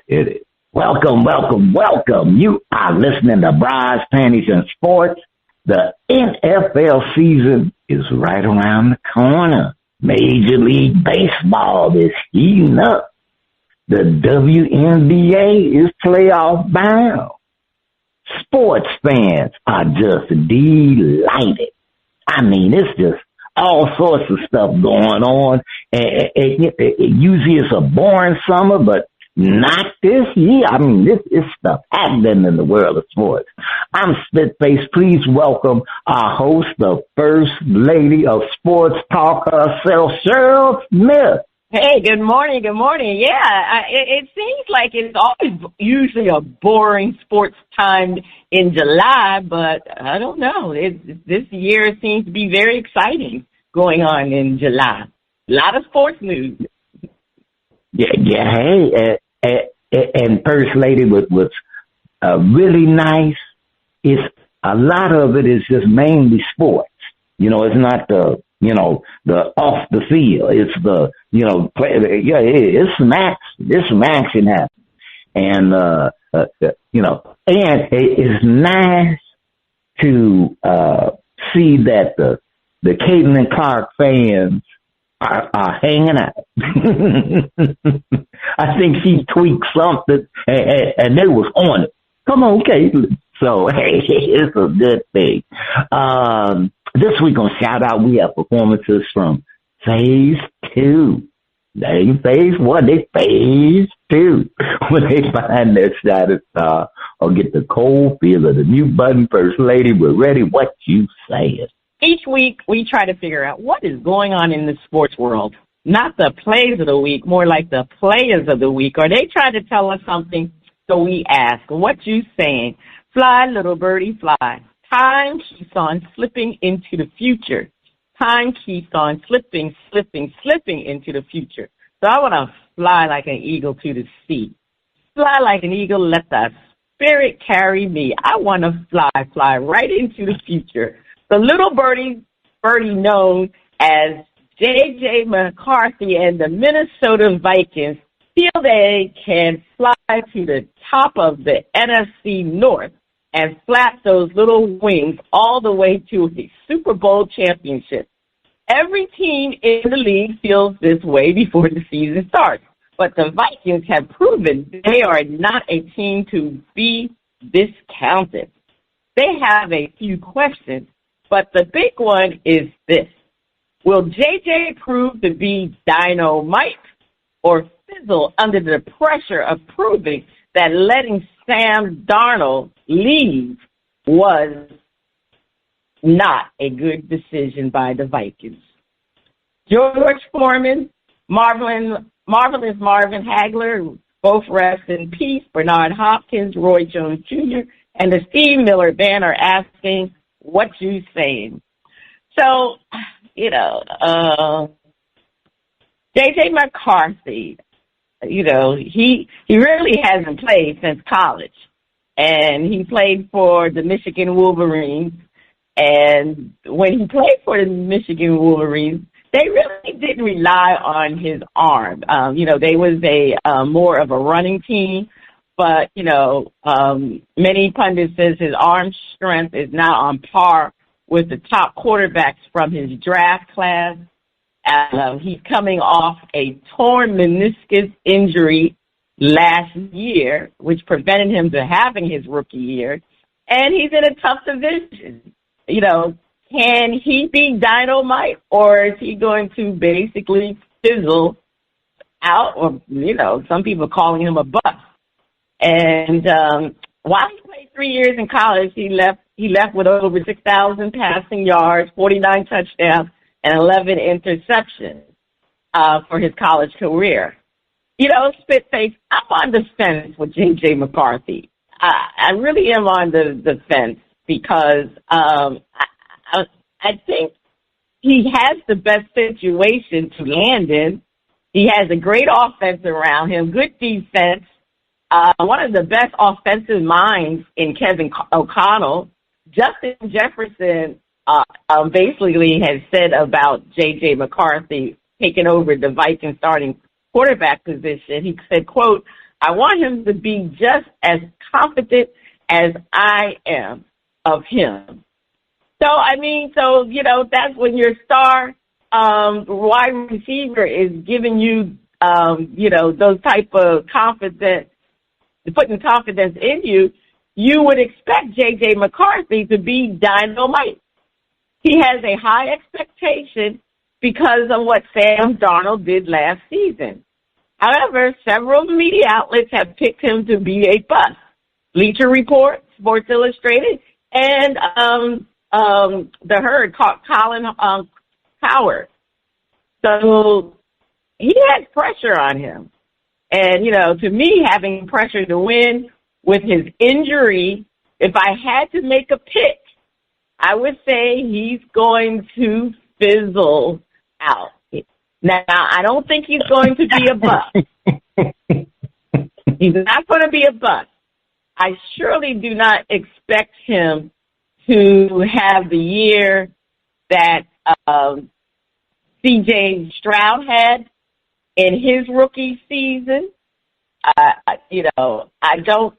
It is. Welcome, welcome, welcome. You are listening to Bras, Panties, and Sports. The NFL season is right around the corner. Major League Baseball is heating up. The WNBA is playoff bound. Sports fans are just delighted. I mean, it's just all sorts of stuff going on. Usually it's a boring summer, but not this year. I mean, this is stuff happening in the world of sports. I'm Spitface. Please welcome our host, the First Lady of Sports Talk herself, Cheryl Smith. Hey, good morning. Good morning. Yeah, it seems like it's always usually a boring sports time in July, but I don't know. This year seems to be very exciting going on in July. A lot of sports news. Yeah. Hey, and First Lady was really nice. It's a lot of it is just mainly sports. You know, it's not the off the field. It's the it's some action. There's some action happening, and and it's nice to see that the Caitlin Clark fans are hanging out. I think she tweaked something, and they was on it. Come on, Caitlin. So, hey, it's a good thing. This week on Shout Out, we have performances from Phaze II. They ain't Phaze I, they Phaze II. When they find their status star or get the cold feel of the mute button, First Lady, we're ready. What you saying? Each week, we try to figure out what is going on in the sports world. Not the plays of the week, more like the players of the week. Or they try to tell us something, so we ask, what you saying? Fly, little birdie, fly. Time keeps on slipping into the future. Time keeps on slipping into the future. So I want to fly like an eagle to the sea. Fly like an eagle, let the spirit carry me. I want to fly right into the future. The little birdie known as J.J. McCarthy and the Minnesota Vikings feel they can fly to the top of the NFC North and flap those little wings all the way to a Super Bowl championship. Every team in the league feels this way before the season starts, but the Vikings have proven they are not a team to be discounted. They have a few questions, but the big one is this. Will JJ prove to be Dyno-Mite or fizzle under the pressure of proving that letting Sam Darnold leave was not a good decision by the Vikings? George Foreman, Marvelous Marvin Hagler, both rest in peace, Bernard Hopkins, Roy Jones Jr., and the Steve Miller Band are asking, what you saying? So, J.J. McCarthy, he really hasn't played since college. And he played for the Michigan Wolverines. And when he played for the Michigan Wolverines, they really didn't rely on his arm. They was more of a running team. But, many pundits says his arm strength is now on par with the top quarterbacks from his draft class. He's coming off a torn meniscus injury last year, which prevented him from having his rookie year. And he's in a tough division. Can he be Dyno-Mite, or is he going to basically fizzle out? Or, some people are calling him a bust. And while he played 3 years in college, he left with over 6,000 passing yards, 49 touchdowns, and 11 interceptions for his college career. Spitface, I'm on the fence with J.J. McCarthy. I really am on the fence because I think he has the best situation to land in. He has a great offense around him, good defense, one of the best offensive minds in Kevin O'Connell. Justin Jefferson basically has said about J.J. McCarthy taking over the Vikings starting quarterback position. He said, quote, I want him to be just as confident as I am of him. So, that's when your star wide receiver is giving you, those type of confidence, putting confidence in you. You would expect J.J. McCarthy to be Dyno-Mite. He has a high expectation because of what Sam Darnold did last season. However, several media outlets have picked him to be a bust. Bleacher Report, Sports Illustrated, and The Herd, Colin Cowherd. So he has pressure on him. And, to me, having pressure to win with his injury, if I had to make a pick, I would say he's going to fizzle out. Now, I don't think he's going to be a bust. He's not going to be a bust. I surely do not expect him to have the year that C.J. Stroud had in his rookie season. I don't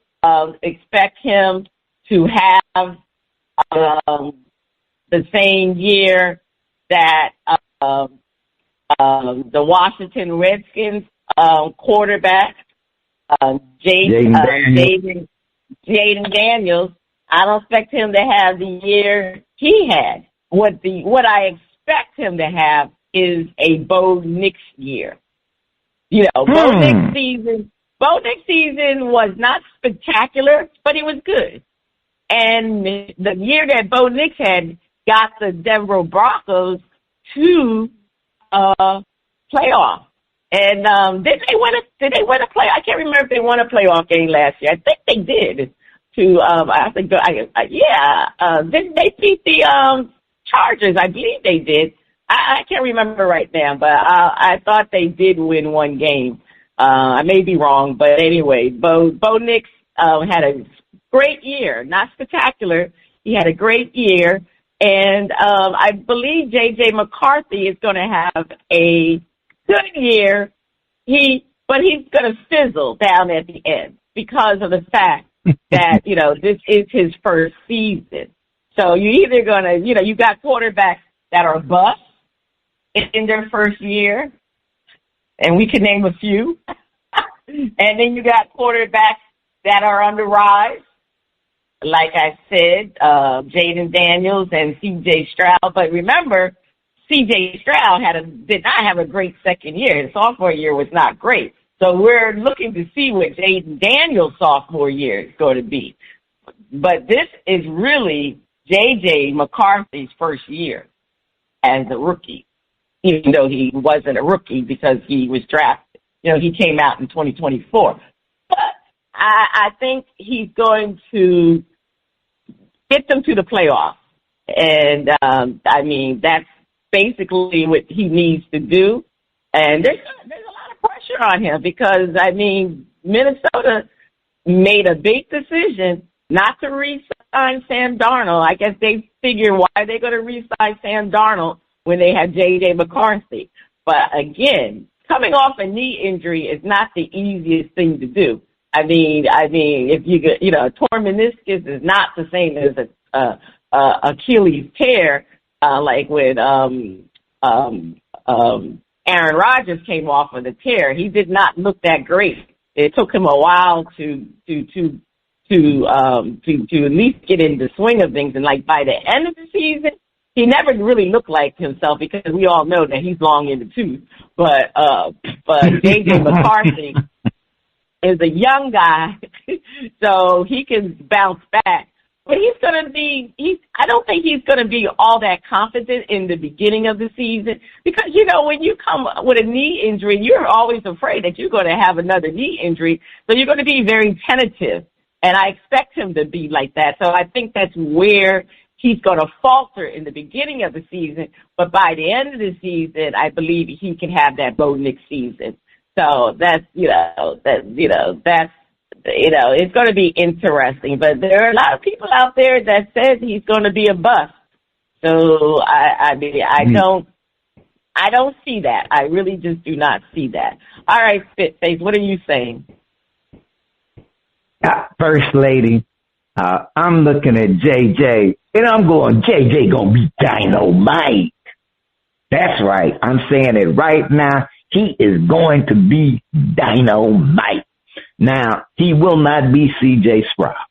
expect him to have the same year that the Washington Redskins quarterback, Jaden Daniels. I don't expect him to have the year he had. What I expect him to have is a Bo Nix year. Bo Nix season was not spectacular, but it was good. And the year that Bo Nix had got the Denver Broncos to playoff. And did they win a play? I can't remember if they won a playoff game last year. I think they did. Didn't they beat the Chargers? I believe they did. I can't remember right now, but I thought they did win one game. I may be wrong, but anyway, Bo Nix had a great year, not spectacular. He had a great year, and I believe J.J. McCarthy is going to have a good year. But he's going to fizzle down at the end because of the fact that, this is his first season. So you're either going to, you got quarterbacks that are busts in their first year, and we can name a few. And then you got quarterbacks that are on the rise, like I said, Jaden Daniels and C.J. Stroud. But remember, C.J. Stroud did not have a great second year. His sophomore year was not great. So we're looking to see what Jaden Daniels' sophomore year is going to be. But this is really J.J. McCarthy's first year as a rookie, even though he wasn't a rookie because he was drafted. He came out in 2024. But I think he's going to get them to the playoffs. And, that's basically what he needs to do. And there's a lot of pressure on him because, Minnesota made a big decision not to re-sign Sam Darnold. I guess they figure why they're going to re-sign Sam Darnold when they had J.J. McCarthy. But again, coming off a knee injury is not the easiest thing to do. If you get, a torn meniscus is not the same as a Achilles tear, like when Aaron Rodgers came off of the tear. He did not look that great. It took him a while to at least get in the swing of things. And by the end of the season, he never really looked like himself because we all know that he's long in the tooth. But J.J. McCarthy is a young guy, so he can bounce back. But I don't think he's going to be all that confident in the beginning of the season because, when you come with a knee injury, you're always afraid that you're going to have another knee injury. So you're going to be very tentative. And I expect him to be like that. So I think that's where he's going to falter in the beginning of the season. But by the end of the season, I believe he can have that Bo Nix season. So that's it's going to be interesting. But there are a lot of people out there that says he's going to be a bust. So I don't see that. I really just do not see that. All right, Phaze, what are you saying? First Lady, I'm looking at JJ, and I'm going, JJ gonna be Dyno-Mite. That's right. I'm saying it right now. He is going to be Dyno-Mite. Now, he will not be CJ Sprout.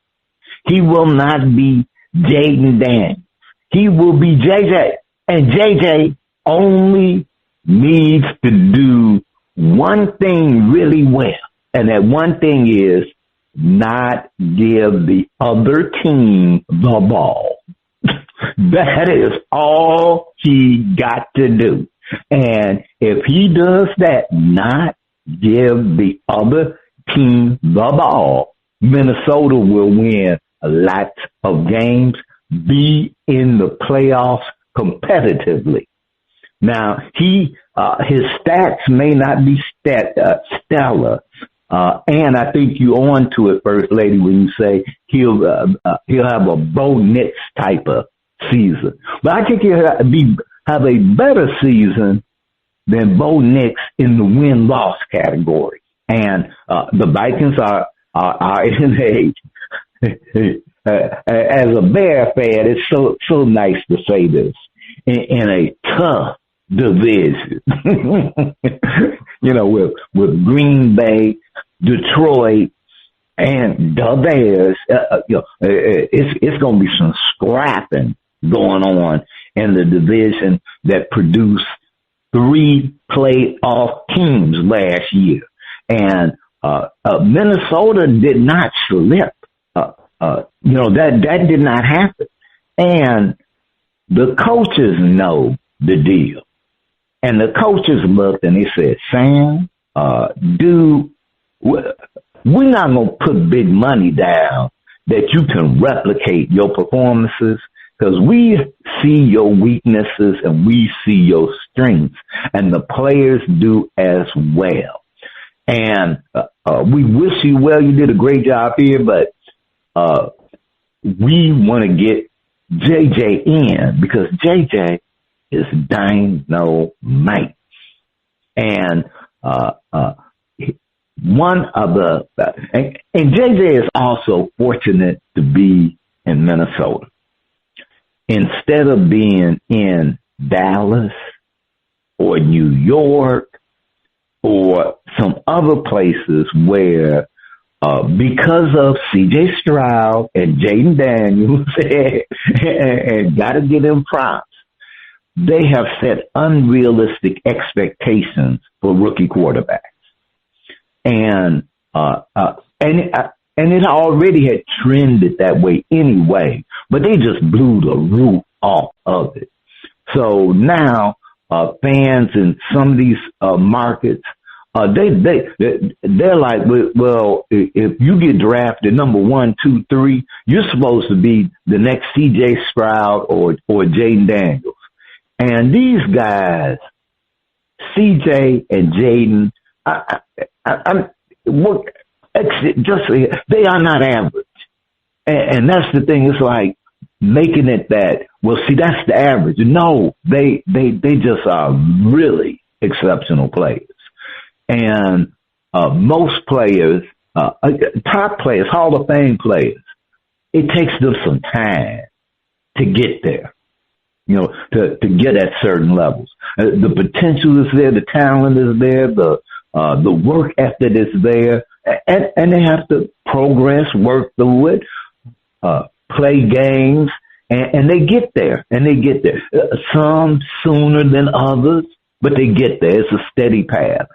He will not be Jaden Daniels. He will be JJ. And JJ only needs to do one thing really well. And that one thing is not give the other team the ball. That is all he got to do. And if he does that, not give the other team the ball, Minnesota will win a lot of games, be in the playoffs competitively. Now, his stats may not be stellar, and I think you on to it, First Lady, when you say he'll have a Bo Nix type of season. But I think he'll have a better season than Bo Nix in the win-loss category. And the Vikings are in age. As a Bear fan, it's so nice to say this in a tough division. With Green Bay, Detroit, and the Bears. It's going to be some scrapping going on in the division that produced 3 playoff teams last year. And Minnesota did not slip. That did not happen. And the coaches know the deal. And the coaches looked and they said, Sam, dude, we're not going to put big money down that you can replicate your performances, because we see your weaknesses and we see your strengths, and the players do as well. And we wish you well. You did a great job here, but we want to get JJ in because JJ is Dyno-Mite. And one of the and JJ is also fortunate to be in Minnesota. Instead of being in Dallas or New York or some other places where because of CJ Stroud and Jaden Daniels and got to give them props, they have set unrealistic expectations for rookie quarterbacks. And it already had trended that way anyway, but they just blew the roof off of it. So now fans in some of these markets, they're like, well, if you get drafted number 1, 2, 3, you're supposed to be the next CJ Stroud or Jaden Daniels. And these guys, CJ and Jaden, they are not average. And that's the thing. It's like making it that, well, see, that's the average. No, they just are really exceptional players. And most players, top players, Hall of Fame players, it takes them some time to get there, to get at certain levels. The potential is there, the talent is there, the work ethic is there, and they have to progress, work through it, play games, and they get there, some sooner than others, but they get there. It's a steady path.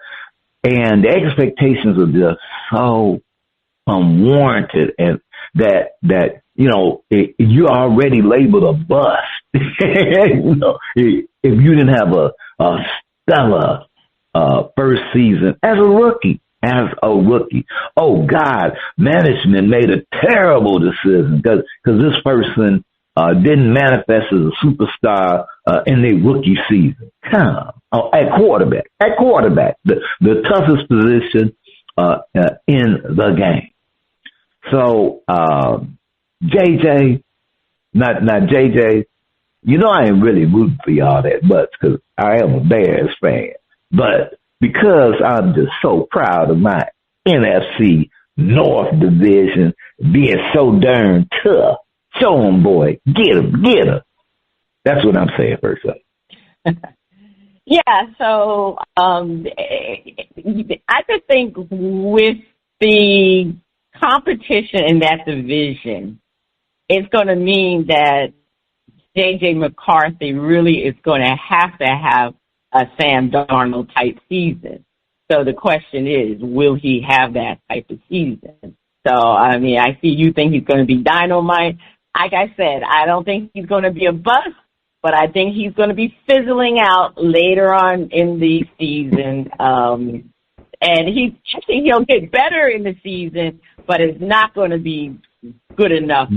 And the expectations are just so unwarranted, and that you're already labeled a bust. If you didn't have a stellar first season as a rookie. Oh God, management made a terrible decision because this person didn't manifest as a superstar in their rookie season. At quarterback, the toughest position in the game. So JJ, not JJ. I ain't really rooting for y'all that much because I am a Bears fan, but because I'm just so proud of my NFC North Division being so darn tough. Show 'em, boy. Get 'em, get 'em. That's what I'm saying, first up. Yeah, so I just think with the competition in that division, it's going to mean that J.J. McCarthy really is going to have a Sam Darnold type season. So the question is, will he have that type of season? So, I mean, I see you think he's going to be Dyno-Mite. Like I said, I don't think he's going to be a bust, but I think he's going to be fizzling out later on in the season. And I think he'll get better in the season, but it's not going to be good enough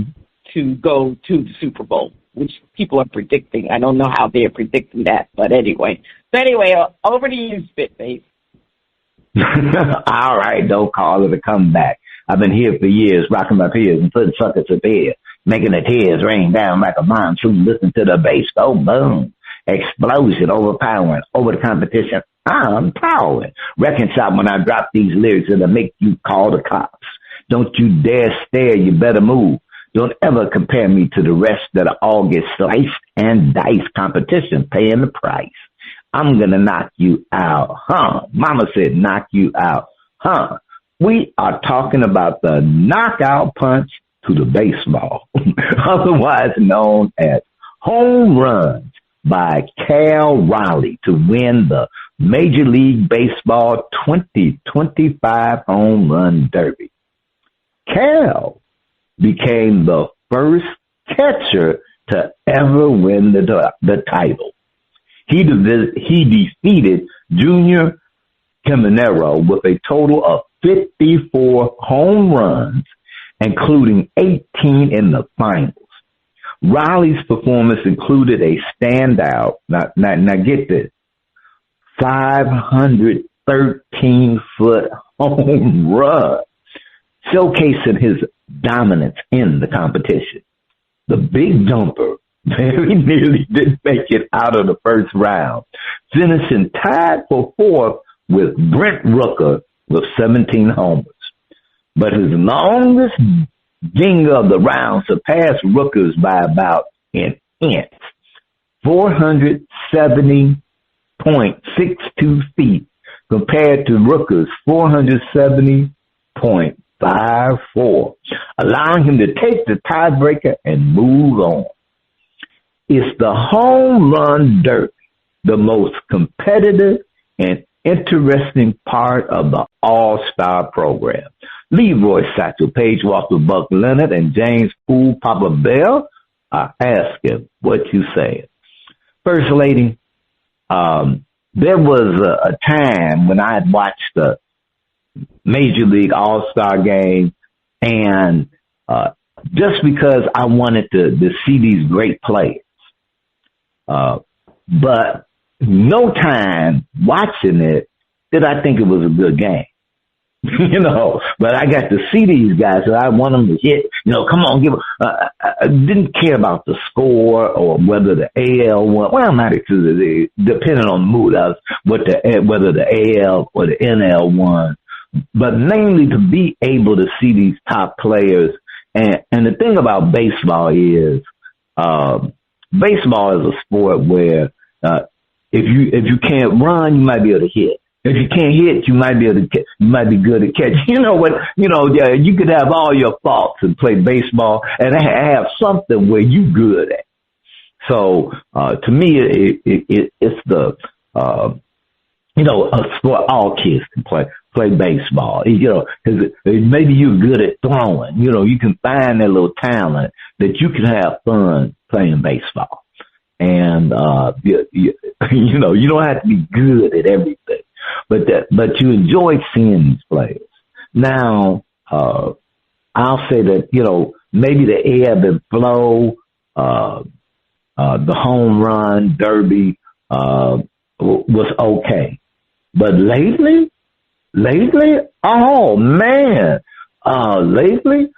to go to the Super Bowl, which people are predicting. I don't know how they're predicting that, but anyway. So anyway, over to you, Spitface. All right, don't call it a comeback. I've been here for years, rocking my peers and putting suckers to bed, making the tears rain down like a monsoon. Listen to the bass go boom. Explosion, overpowering, over the competition. I'm powering. Reconcile when I drop these lyrics that'll make you call the cops. Don't you dare stare, you better move. Don't ever compare me to the rest that all get sliced and diced. Competition paying the price. I'm gonna knock you out, huh? Mama said knock you out, huh? We are talking about the knockout punch to the baseball, otherwise known as home runs by Cal Raleigh to win the Major League Baseball 2025 Home Run Derby. Cal became the first catcher to ever win the title. He defeated Junior Caminero with a total of 54 home runs, including 18 in the finals. Riley's performance included a standout, now get this, 513-foot home run, showcasing his dominance in the competition. The big jumper very nearly didn't make it out of the first round, finishing tied for fourth with Brent Rooker with 17 homers. But his longest ding of the round surpassed Rooker's by about an inch, 470.62 feet, compared to Rooker's 470.54, allowing him to take the tiebreaker and move on. It's the home run derby, the most competitive and interesting part of the All-Star program. Leroy Satchel, Paige Walker, Buck Leonard, and James Poole Papa Bell are asking what you saying. First Lady, there was a time when I had watched the Major League All-Star game, and just because I wanted to see these great players, but no time watching it did I think it was a good game. But I got to see these guys, so I want them to hit, come on, give I didn't care about the score or whether the AL won. Well, not exactly, depending on the mood, whether the AL or the NL won, but mainly to be able to see these top players. And the thing about baseball is, baseball is a sport where, if you can't run, you might be able to hit. If you can't hit, you might be able to you might be good at catch. You could have all your faults and play baseball and have something where you good at. So, to me, it's the, a sport all kids can play baseball, cause maybe you're good at throwing, you can find that little talent that you can have fun playing baseball. And, you don't have to be good at everything, but you enjoy seeing these players. Now, I'll say that, maybe the ebb and flow, the home run derby, was okay. But lately, oh man, lately,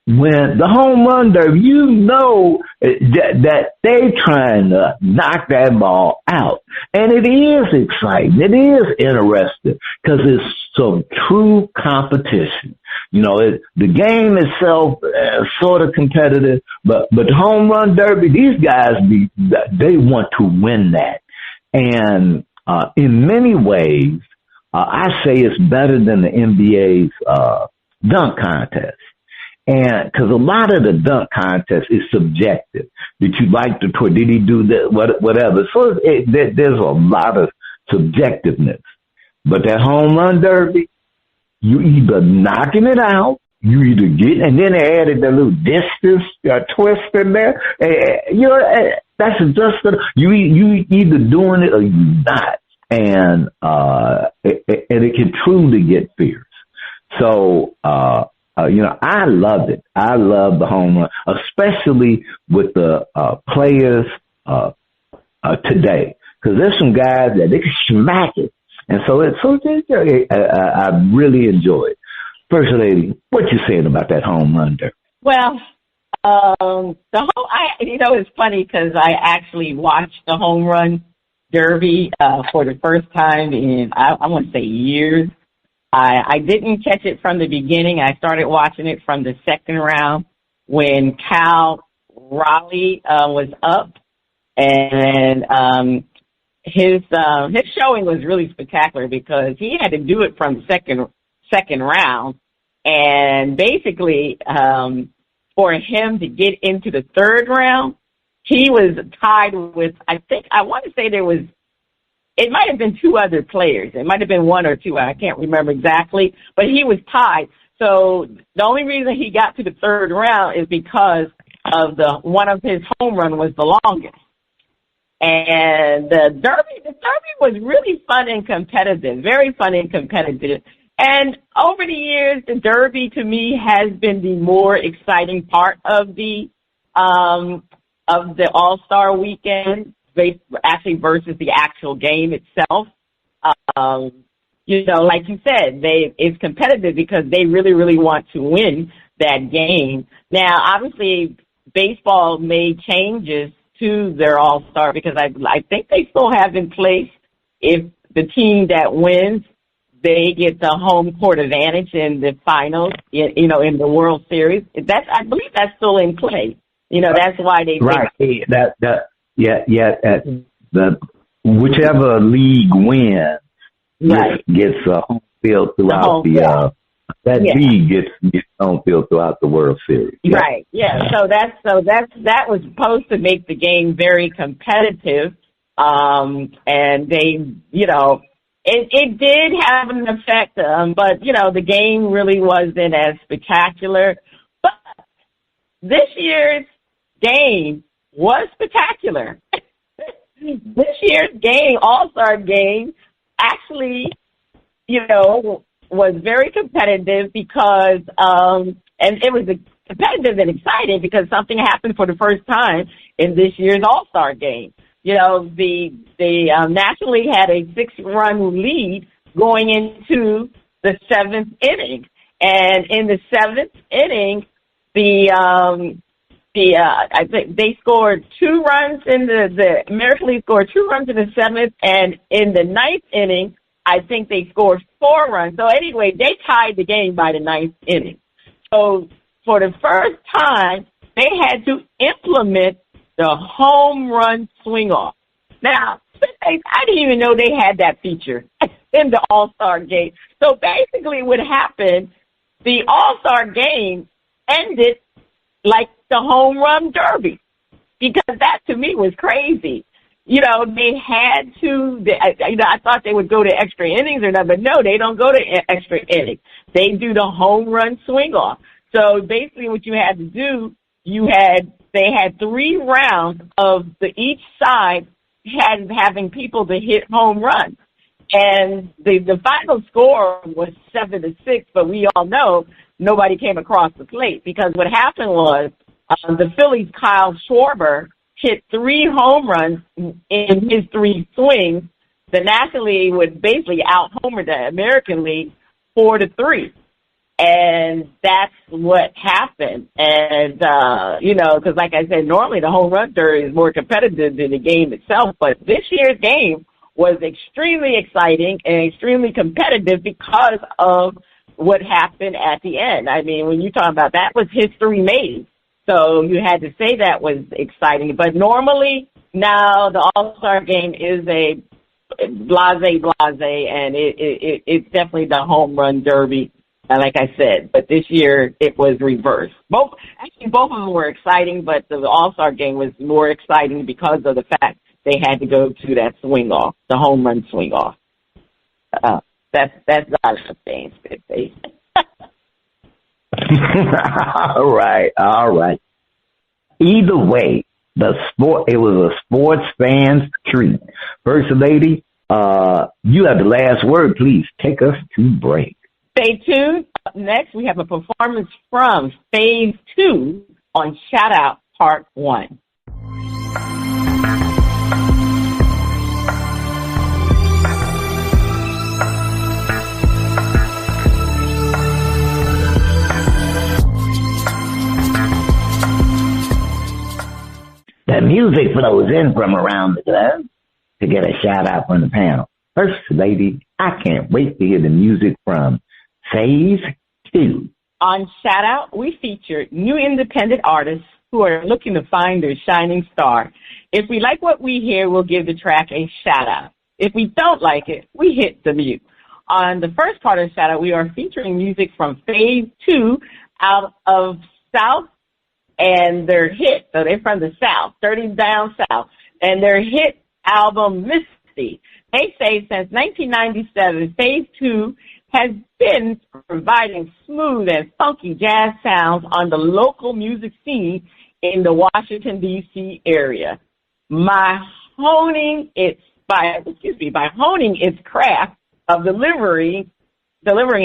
when the home run derby, you know that they trying to knock that ball out. And it is exciting. It is interesting because it's some true competition. You know, the game itself is sort of competitive, but the home run derby, these guys, they want to win that. And in many ways, I say it's better than the NBA's dunk contest. And because a lot of the dunk contest is subjective. Did you like the toy? Did he do that? Whatever. So there's a lot of subjectiveness. But that home run derby, you either knocking it out, you either get, and then they added the little distance twist in there. You know, that's just you either doing it or you not, and it can truly get fierce. So. You know, I loved it. I love the home run, especially with the players today, because there's some guys that they can smack it, and so I really enjoy it. First Lady, what you saying about that home run derby? Well, it's funny because I actually watched the home run derby for the first time in I want to say years. I didn't catch it from the beginning. I started watching it from the second round when Cal Raleigh was up, and his showing was really spectacular because he had to do it from second round, and basically for him to get into the third round, he was tied with I want to say it might have been two other players. It might have been one or two. I can't remember exactly. But he was tied. So the only reason he got to the third round is because of one of his home run was the longest. And the derby was really fun and competitive, very fun and competitive. And over the years, the derby to me has been the more exciting part of the All-Star weekend. Actually versus the actual game itself. You know, like you said, it's competitive because they really, really want to win that game. Now, obviously, baseball made changes to their All-Star because I think they still have in place if the team that wins, they get the home court advantage in the finals, in the World Series. I believe that's still in play. You know, that's why they whichever league wins gets home field throughout league gets home field throughout the World Series. Yeah. Right. Yeah. So that was supposed to make the game very competitive. And they, it did have an effect, but the game really wasn't as spectacular. But this year's game was spectacular. This year's game, All-Star game, actually, was very competitive because, and it was competitive and exciting because something happened for the first time in this year's All-Star game. The National League had a 6-run lead going into the 7th inning, and in the 7th inning, I think they scored 2 runs in the American League scored 2 runs in the 7th, and in the 9th inning, I think they scored 4 runs. So anyway, they tied the game by the 9th inning. So for the first time, they had to implement the home run swing off. Now, I didn't even know they had that feature in the All-Star game. So basically what happened, the All-Star game ended like the home run derby, because that to me was crazy. They had to, I thought they would go to extra innings or not, but no, they don't go to extra innings. They do the home run swing off. So basically what you had to do, they had 3 rounds of each side having people to hit home runs. And the final score was 7-6, but we all know nobody came across the plate because what happened was the Phillies' Kyle Schwarber hit 3 home runs in his 3 swings. The National League would basically out-homer the American League 4-3. And that's what happened. And, because like I said, normally the home run derby is more competitive than the game itself. But this year's game was extremely exciting and extremely competitive because of what happened at the end. I mean, when you talk about that was history made. So you had to say that was exciting. But normally now the All-Star game is a blase, and it's definitely the home run derby. Like I said, but this year it was reversed. Both of them were exciting, but the All-Star game was more exciting because of the fact they had to go to that swing off, the home run swing off. That's not a thing. All right. Either way, it was a sports fan's treat. First Lady, you have the last word. Please take us to break. Stay tuned. Up next, we have a performance from Phase II on Shout Out Part 1. The music flows in from around the globe to get a shout out from the panel. First Lady, I can't wait to hear the music from Phase II. On Shout Out, we feature new independent artists who are looking to find their shining star. If we like what we hear, we'll give the track a shout out. If we don't like it, we hit the mute. On the first part of the shout out, we are featuring music from Phase II out of South and their hit. So they're from the South, 30 down South, and their hit album Misty. They say since 1997, Phase II has been providing smooth and funky jazz sounds on the local music scene in the Washington, D.C. area. By honing its craft of delivering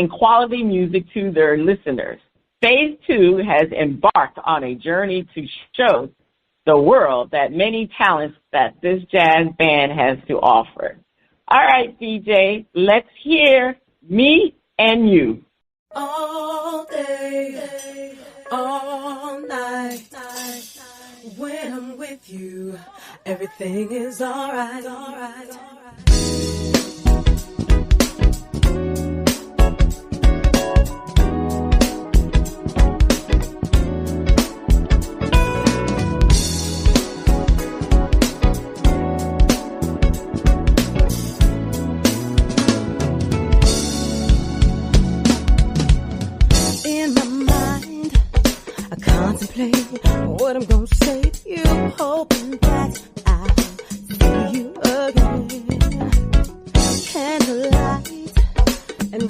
quality music to their listeners, Phase II has embarked on a journey to show the world that many talents that this jazz band has to offer. All right, DJ, let's hear Me and You. All day, all night, when I'm with you, everything is alright. What I'm gonna say to you, hoping that I'll see you again. Candlelight and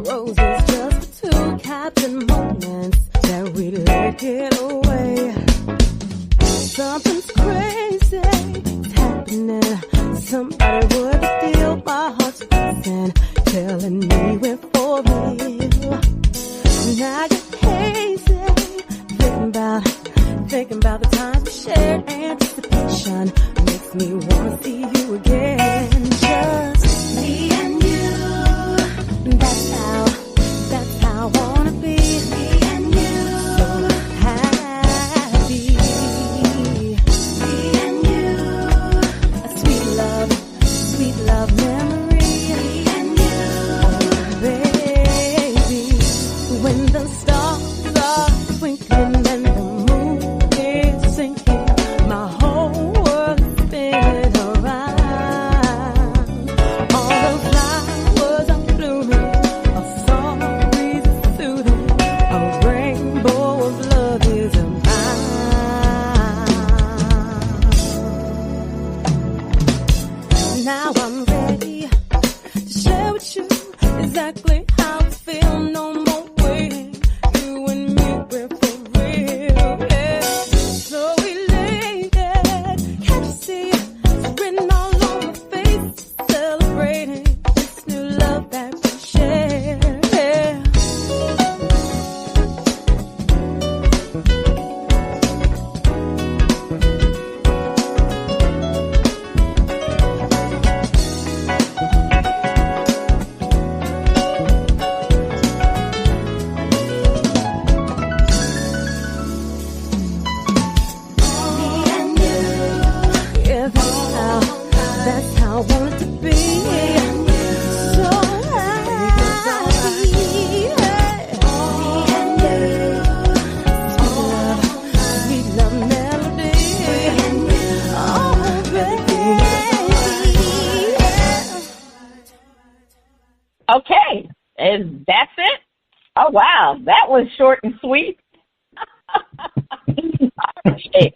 roses just the two captain moments that we let get away. Something's crazy happening. Somebody would steal my heart's racing, telling me we're for real. Now you're hazy. Thinking about the times we shared, anticipation makes me wanna see you again. Just me and you. That's how I wanna be. Me and you. So happy. Me and you. A sweet love memory. Me and you. Baby, when the stars are twinkling and the moon is sinking, my whole world is spinning around. All the flowers are blooming, a soft breeze is soothing, a rainbow of love is around. Now I'm ready to share with you exactly how I feel. No more waiting, That's it? Oh, wow. That was short and sweet. Okay.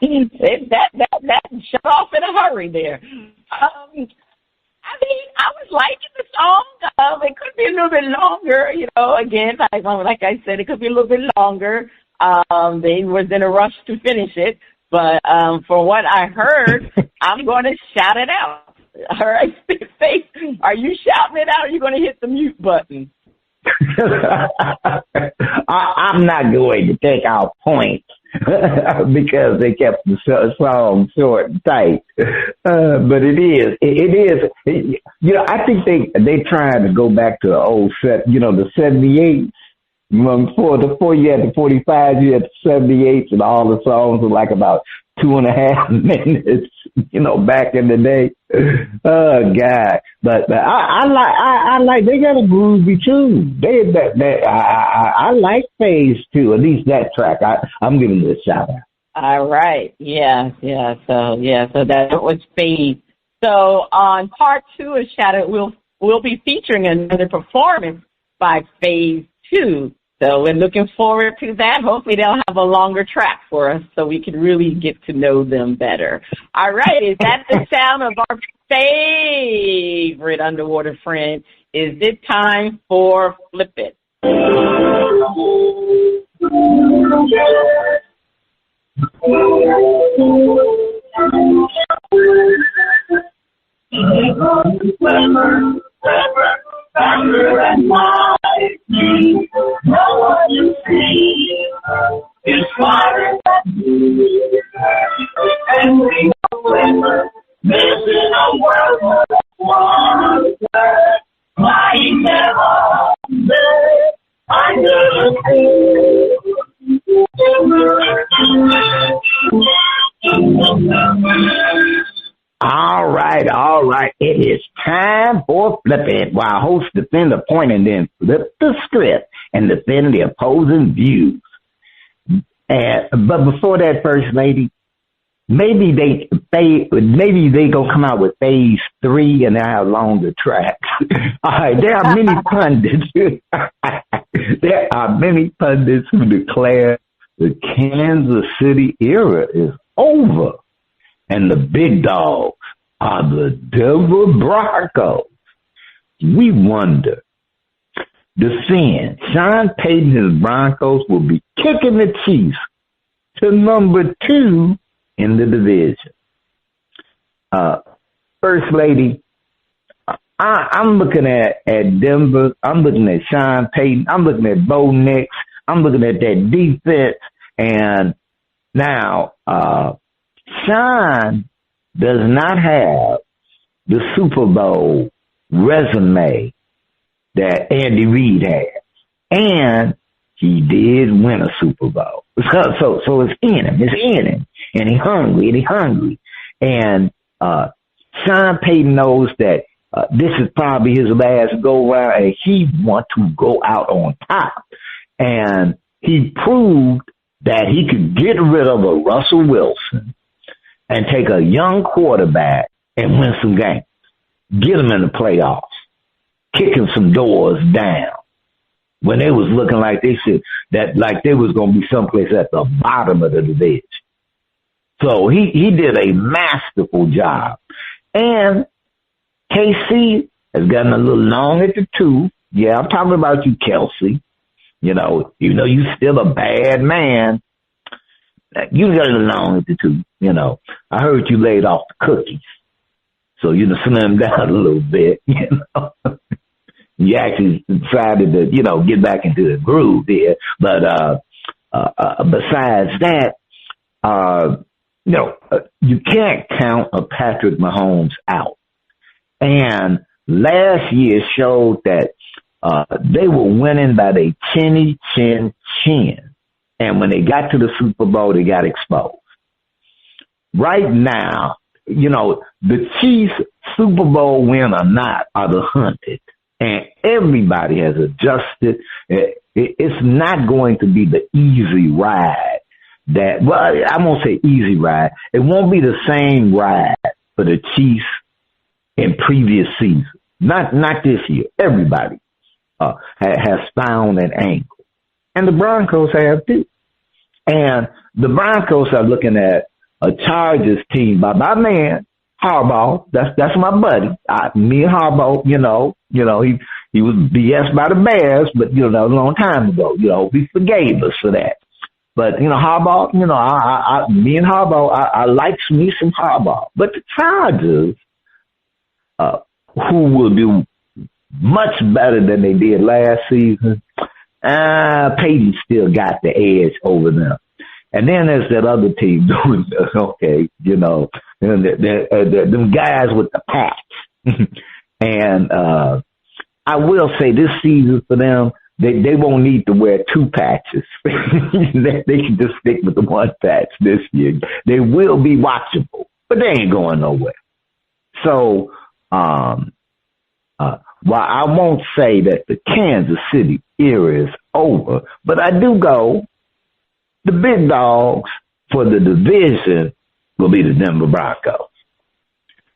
That shut off in a hurry there. I mean, I was liking the song. It could be a little bit longer, again, like I said, it could be a little bit longer. They was in a rush to finish it. But for what I heard, I'm going to shout it out. All right, Faith, are you shouting it out or are you going to hit the mute button? I'm not going to take our points because they kept the song short and tight. But it is. I think they trying to go back to the old set, the 78. Before you had the 45, you had the 78s, and all the songs were like about 2.5 minutes, back in the day. Oh God! But I like they got a groovy tune. I like Phaze II, at least that track. I'm giving it a shout out. All right, yeah. So that was Phaze. So on part 2 of Shout It, we'll be featuring another performance by Phaze II. So we're looking forward to that. Hopefully they'll have a longer track for us so we can really get to know them better. All right, is that the sound of our favorite underwater friend? Is it time for Flip It? And my dream, no one you see is smarter than me. And we are women, missing a world of wonder. Flying never under the sea. All right. It is time for Flip It, while hosts defend a point and then flip the script and defend the opposing views. But before that, First Lady, maybe they gonna come out with Phaze III and they have longer tracks. All right, there are many pundits. There are many pundits who declare the Kansas City era is over. And the big dogs are the Denver Broncos. We wonder, the Sean Payton and his Broncos will be kicking the Chiefs to number 2 in the division. First Lady, I'm looking at Denver. I'm looking at Sean Payton. I'm looking at Bo Nix. I'm looking at that defense. And now, Sean does not have the Super Bowl resume that Andy Reid has. And he did win a Super Bowl. So it's in him. And he's hungry. And Sean Payton knows that this is probably his last go-round, and he wants to go out on top. And he proved that he could get rid of a Russell Wilson and take a young quarterback and win some games. Get him in the playoffs. Kicking some doors down. When they was looking like they was going to be someplace at the bottom of the division. So he did a masterful job. And KC has gotten a little long at the 2. Yeah, I'm talking about you, Kelsey. Even though you still a bad man, you got a little long at the 2. I heard you laid off the cookies. So you slimmed down a little bit, You actually decided to, get back into the groove there. But besides that, you can't count a Patrick Mahomes out. And last year showed that they were winning by the chinny chin chin. And when they got to the Super Bowl, they got exposed. Right now, the Chiefs Super Bowl win or not are the hunted. And everybody has adjusted. It's not going to be the easy ride I won't say easy ride. It won't be the same ride for the Chiefs in previous seasons. Not this year. Everybody has found an angle. And the Broncos have too. And the Broncos are looking at a Chargers team by my man, Harbaugh. That's my buddy. Me and Harbaugh, he was BS by the Bears, but, a long time ago, he forgave us for that. But, Harbaugh, me and Harbaugh, I like me some Harbaugh. But the Chargers, who will do much better than they did last season, Peyton still got the edge over them. And then there's that other team doing, okay, them guys with the patch. And I will say this season for them, they won't need to wear two patches. They can just stick with the one patch this year. They will be watchable, but they ain't going nowhere. So, while I won't say that the Kansas City era is over, but I do go, the big dogs for the division will be the Denver Broncos.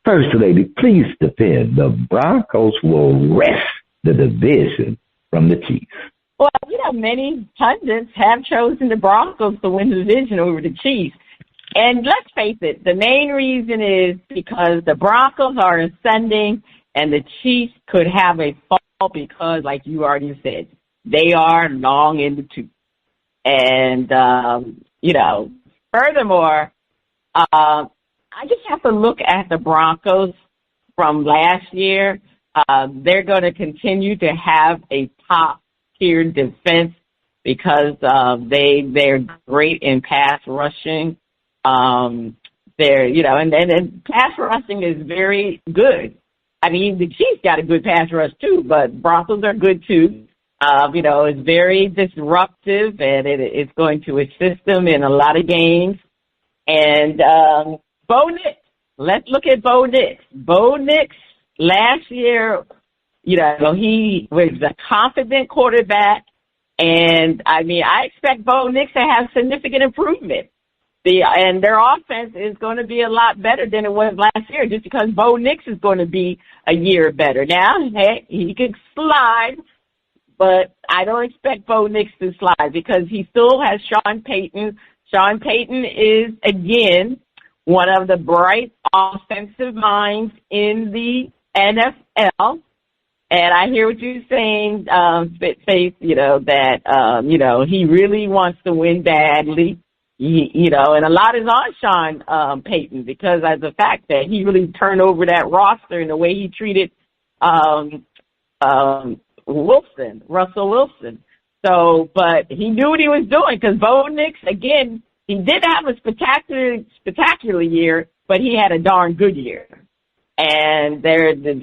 First Lady, please defend. The Broncos will wrest the division from the Chiefs. Well, many pundits have chosen the Broncos to win the division over the Chiefs. And let's face it, the main reason is because the Broncos are ascending and the Chiefs could have a fall because, like you already said, they are long in the tooth. And, furthermore, I just have to look at the Broncos from last year. They're going to continue to have a top-tier defense because they're great in pass rushing. And pass rushing is very good. I mean, the Chiefs got a good pass rush too, but Broncos are good too. It's very disruptive, and it's going to assist them in a lot of games. And Bo Nix, let's look at Bo Nix. Bo Nix last year, he was a confident quarterback, and I expect Bo Nix to have significant improvement. And their offense is going to be a lot better than it was last year, just because Bo Nix is going to be a year better. Now, hey, he could slide, but I don't expect Bo Nix to slide because he still has Sean Payton. Sean Payton is, again, one of the bright offensive minds in the NFL. And I hear what you're saying, Faith, that, he really wants to win badly. And a lot is on Sean Payton because of the fact that he really turned over that roster in the way he treated Russell Wilson. So, but he knew what he was doing because Bo Nix, again, he did have a spectacular year, but he had a darn good year. And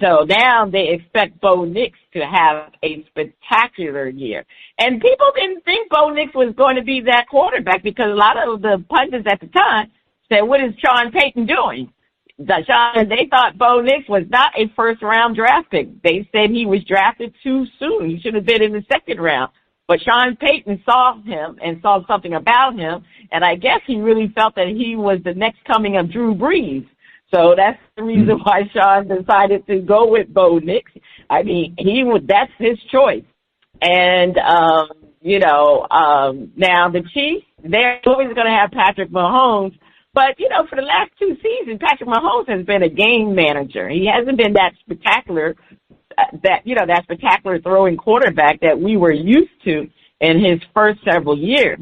so now they expect Bo Nix to have a spectacular year. And people didn't think Bo Nix was going to be that quarterback because a lot of the pundits at the time said, what is Sean Payton doing? They thought Bo Nix was not a first-round draft pick. They said he was drafted too soon. He should have been in the second round. But Sean Payton saw him and saw something about him, and I guess he really felt that he was the next coming of Drew Brees. So that's the reason why Sean decided to go with Bo Nix. That's his choice. And, now the Chiefs, they're always going to have Patrick Mahomes. But, for the last two seasons, Patrick Mahomes has been a game manager. He hasn't been that spectacular, that spectacular throwing quarterback that we were used to in his first several years.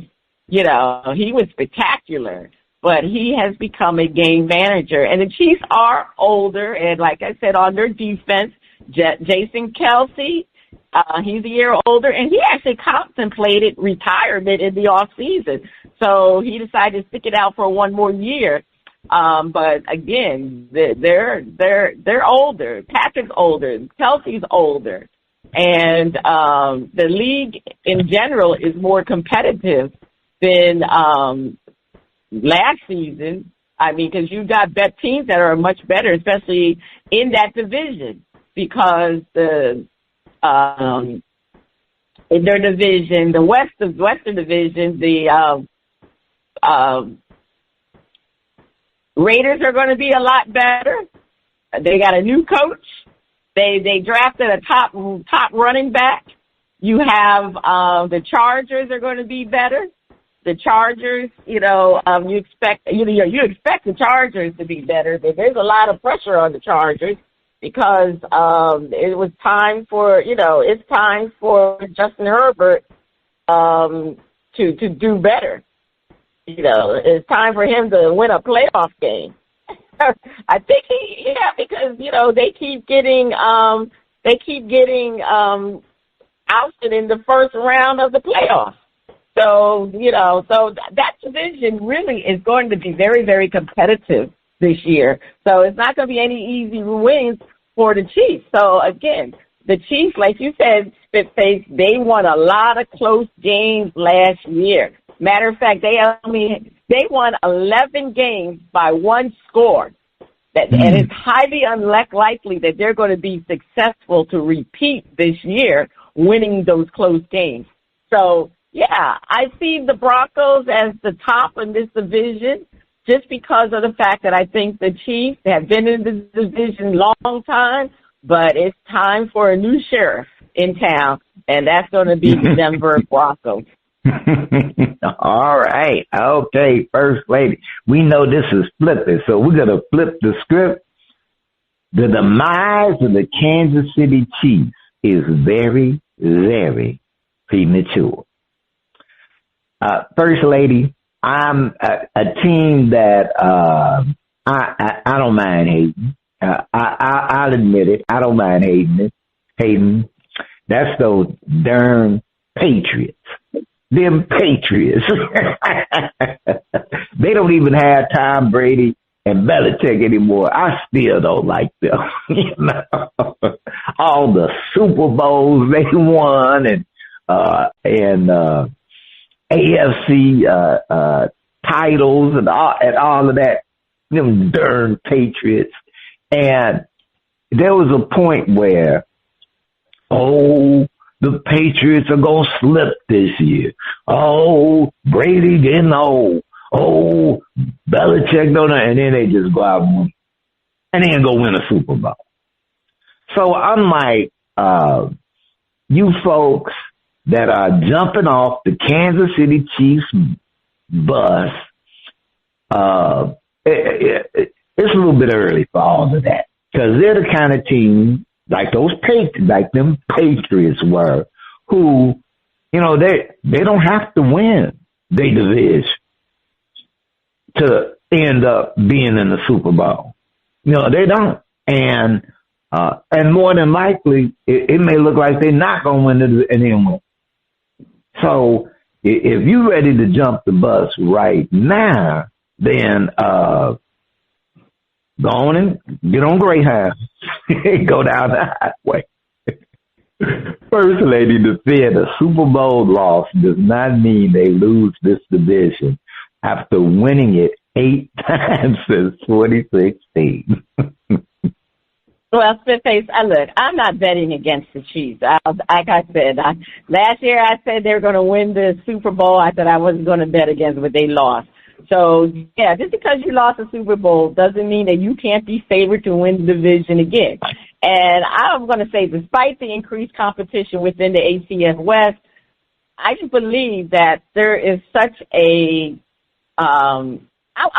He was spectacular, but he has become a game manager. And the Chiefs are older, and like I said, on their defense, Jason Kelce, he's a year older, and he actually contemplated retirement in the offseason. So he decided to stick it out for one more year. But again, they're older. Patrick's older. Kelsey's older. And the league in general is more competitive than last season. Because you've got teams that are much better, especially in that division, because in their division, the Western Division, the Raiders are going to be a lot better. They got a new coach. They drafted a top running back. You have the Chargers are going to be better. The Chargers, you expect the Chargers to be better, but there's a lot of pressure on the Chargers because it was time for it's time for Justin Herbert to do better. It's time for him to win a playoff game. I think because they keep getting ousted in the first round of the playoffs. So that division really is going to be very, very competitive this year. So it's not going to be any easy wins for the Chiefs. So again, the Chiefs, like you said, Spitface, they won a lot of close games last year. Matter of fact, they won 11 games by one score. And it's highly unlikely that they're going to be successful to repeat this year winning those close games. So, yeah, I see the Broncos as the top in this division just because of the fact that I think the Chiefs have been in this division a long time, but it's time for a new sheriff in town, and that's going to be the Denver Broncos. All right. Okay, First Lady. We know this is flipping, so we're going to flip the script. The demise of the Kansas City Chiefs is very, very premature. First Lady, I'm a team that I don't mind hating. I'll admit it. I don't mind hating. That's those darn Patriots. Them Patriots. They don't even have Tom Brady and Belichick anymore. I still don't like them. All the Super Bowls they won and AFC titles and all of that. Them darn Patriots. And there was a point where, the Patriots are going to slip this year. Brady getting old. Belichick don't know. And then they just go out and then go win a Super Bowl. So I'm like, you folks that are jumping off the Kansas City Chiefs bus, it's a little bit early for all of that. Because they're the kind of team like them Patriots were, who, they don't have to win their division to end up being in the Super Bowl. They don't. And more than likely, it may look like they're not going to win and then win. So if you're ready to jump the bus right now, then go on and get on Greyhound. Go down the highway. First Lady defend a Super Bowl loss does not mean they lose this division after winning it 8 times since 2016. Well, Spitface, look, I'm not betting against the Chiefs. Like I said, last year I said they were going to win the Super Bowl. I said I wasn't going to bet against, but they lost. So, yeah, just because you lost a Super Bowl doesn't mean that you can't be favored to win the division again. And I'm going to say, despite the increased competition within the ACF West, I just believe that there is such a I'm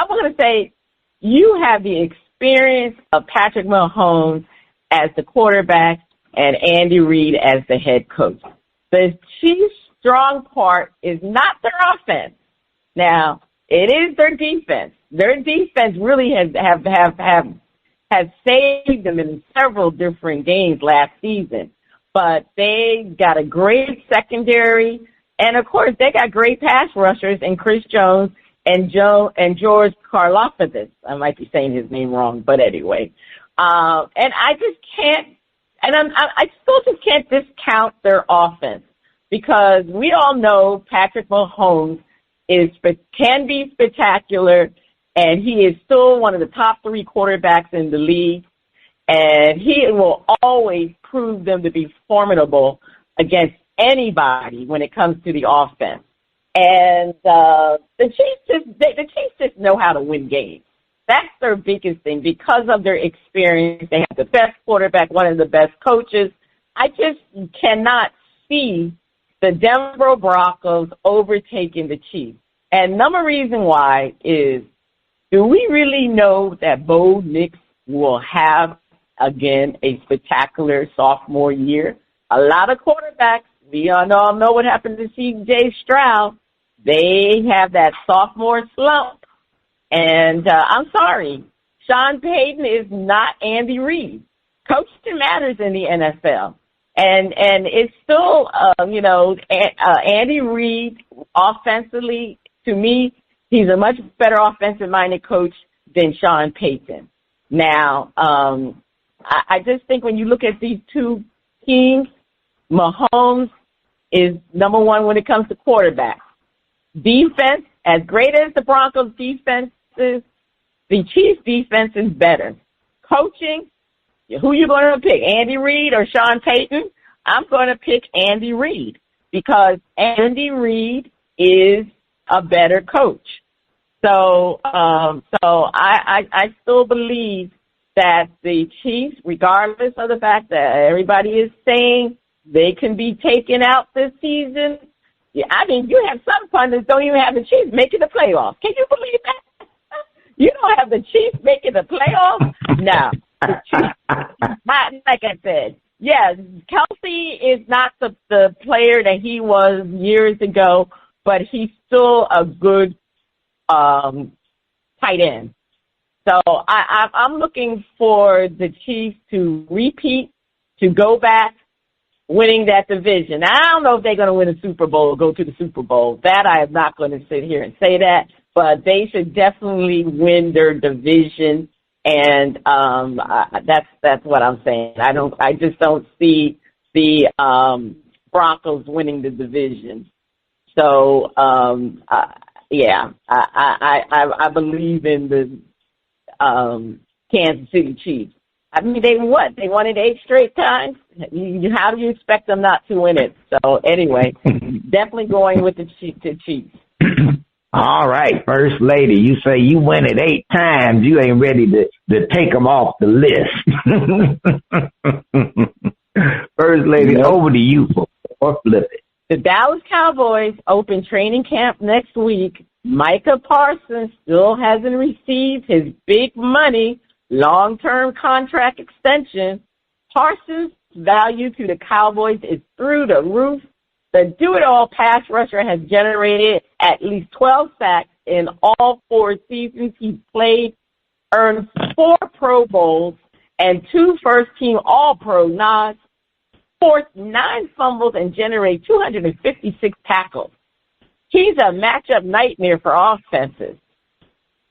going to say you have the experience of Patrick Mahomes as the quarterback and Andy Reid as the head coach. The Chiefs' strong part is not their offense. Now, it is their defense. Their defense really has saved them in several different games last season. But they got a great secondary, and of course they got great pass rushers in Chris Jones and George Karlaftis. I might be saying his name wrong, but anyway. And I just can't, and I still just can't discount their offense because we all know Patrick Mahomes can be spectacular, and he is still one of the top 3 quarterbacks in the league, and he will always prove them to be formidable against anybody when it comes to the offense. And the Chiefs just know how to win games. That's their biggest thing because of their experience. They have the best quarterback, one of the best coaches. I just cannot see the Denver Broncos overtaking the Chiefs. And number reason why is, do we really know that Bo Nix will have, again, a spectacular sophomore year? A lot of quarterbacks, we all know what happened to C.J. Stroud. They have that sophomore slump. And I'm sorry, Sean Payton is not Andy Reid. Coaching matters in the NFL. And it's still, Andy Reid offensively, to me, he's a much better offensive-minded coach than Sean Payton. Now, I just think when you look at these two teams, Mahomes is number one when it comes to quarterbacks. Defense, as great as the Broncos' defense is, the Chiefs' defense is better. Coaching, who you going to pick, Andy Reid or Sean Payton? I'm going to pick Andy Reid because Andy Reid is a better coach. So I still believe that the Chiefs, regardless of the fact that everybody is saying they can be taken out this season, yeah, I mean, you have some pundits don't even have the Chiefs making the playoffs. Can you believe that? You don't have the Chiefs making the playoffs? No. Not, like I said, yeah, Kelsey is not the player that he was years ago, but he's still a good tight end. So I'm looking for the Chiefs to repeat, to go back, winning that division. I don't know if they're going to win a Super Bowl or go to the Super Bowl. That I am not going to sit here and say that, but they should definitely win their division. And that's what I'm saying. I just don't see the Broncos winning the division. So yeah, I believe in the Kansas City Chiefs. I mean, they won it 8 straight times. How do you expect them not to win it? So anyway, definitely going with the Chiefs. All right, First Lady, you say you win it 8 times. You ain't ready to take them off the list. First Lady, over to you for flip it. The Dallas Cowboys open training camp next week. Micah Parsons still hasn't received his big money long-term contract extension. Parsons' value to the Cowboys is through the roof. The do-it-all pass rusher has generated at least 12 sacks in all 4 seasons he's played, earned 4 Pro Bowls and 2 first-team All-Pro nods, forced 9 fumbles, and generated 256 tackles. He's a matchup nightmare for offenses.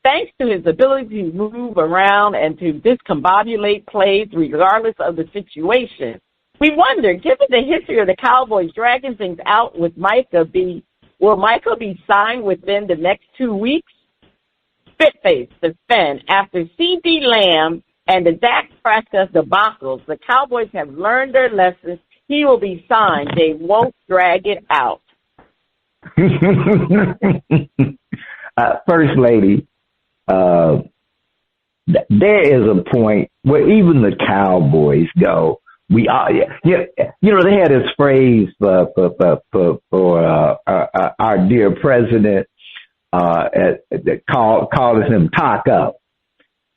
Thanks to his ability to move around and to discombobulate plays regardless of the situation. We wonder, given the history of the Cowboys dragging things out with Micah, will Micah be signed within the next 2 weeks? Spitface defend. After C.D. Lamb and the Dak Prescott debacles, the Cowboys have learned their lessons. He will be signed. They won't drag it out. First Lady, there is a point where even the Cowboys go, we are, they had this phrase for our dear president, calling him talk up.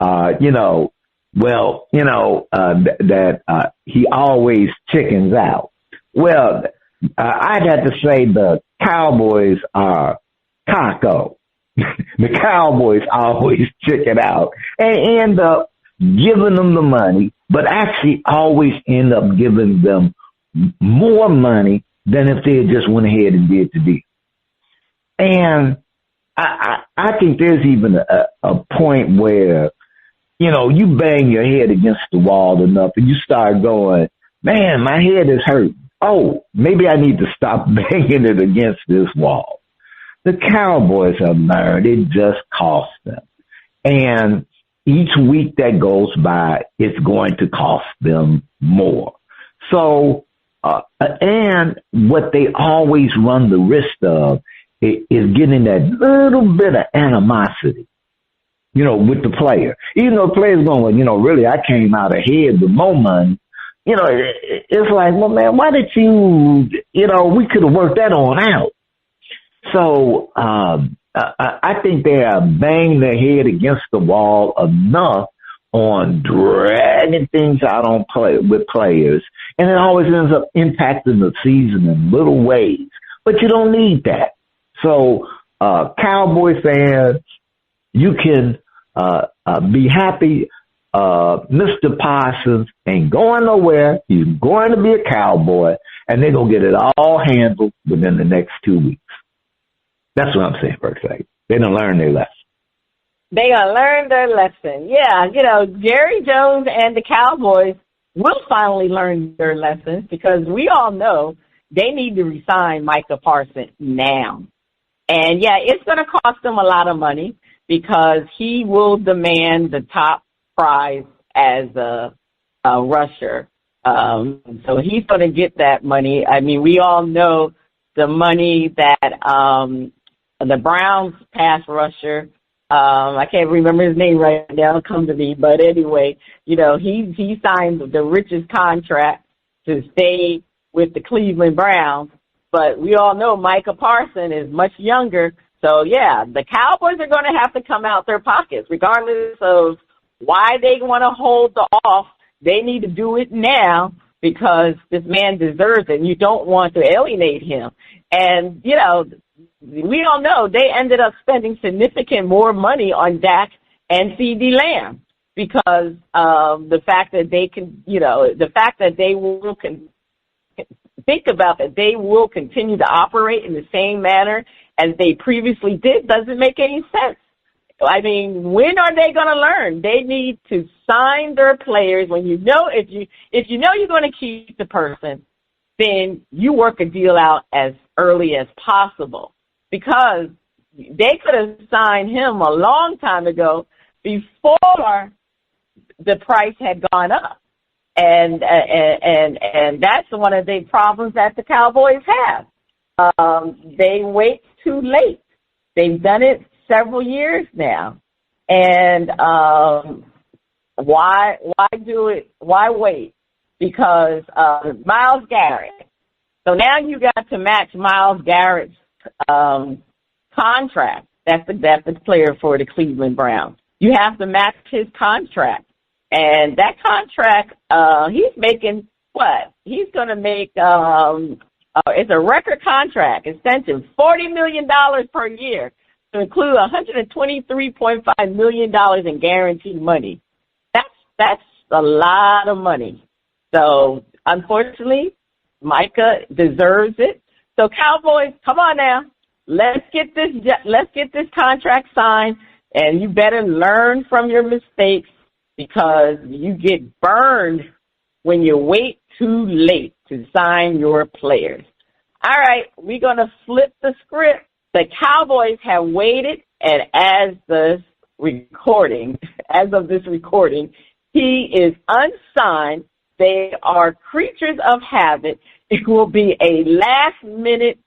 That he always chickens out. Well, I'd have to say the Cowboys are Taco. The Cowboys always chicken out and end up giving them the money, but actually always end up giving them more money than if they had just went ahead and did the deal. And I think there's even a point where, you bang your head against the wall enough and you start going, man, my head is hurt. Oh, maybe I need to stop banging it against this wall. The Cowboys have learned it just costs them. And each week that goes by, it's going to cost them more. So, and what they always run the risk of is getting that little bit of animosity with the player. Even though the player's going, well, really, I came out ahead with more money. It's like, well, man, why did you, we could have worked that on out. So, I think they are banging their head against the wall enough on dragging things out with players. And it always ends up impacting the season in little ways. But you don't need that. So, Cowboy fans, you can, be happy. Mr. Parsons ain't going nowhere. He's going to be a Cowboy, and they're going to get it all handled within the next 2 weeks. That's what I'm saying, First Lady. They done learn their lesson. They gonna learn their lesson. Yeah, Jerry Jones and the Cowboys will finally learn their lessons because we all know they need to resign Micah Parsons now. And, yeah, it's going to cost them a lot of money because he will demand the top prize as a rusher. So he's going to get that money. I mean, we all know the money that the Browns pass rusher, I can't remember his name right now, it'll come to me, but anyway, he signed the richest contract to stay with the Cleveland Browns, but we all know Micah Parsons is much younger, so yeah, the Cowboys are going to have to come out their pockets, regardless of why they want to hold off. They need to do it now because this man deserves it, and you don't want to alienate him. And, we all know they ended up spending significant more money on Dak and CD Lamb because the fact that they can, the fact that they will think about that they will continue to operate in the same manner as they previously did doesn't make any sense. I mean, when are they going to learn? They need to sign their players when if you know you're going to keep the person, then you work a deal out as early as possible. Because they could have signed him a long time ago before the price had gone up. And that's one of the problems that the Cowboys have. They wait too late. They've done it several years now. And why do it? Why wait? Because Myles Garrett. So now you got to match Myles Garrett's contract. That's the player for the Cleveland Browns. You have to match his contract. And that contract, he's making what? He's going to make, it's a record contract, extensive, $40 million per year to include $123.5 million in guaranteed money. That's a lot of money. So, unfortunately, Micah deserves it. So, Cowboys, come on now. Let's get this contract signed, and you better learn from your mistakes because you get burned when you wait too late to sign your players. All right, we're going to flip the script. The Cowboys have waited, and as of this recording, he is unsigned. They are creatures of habit. It will be last minute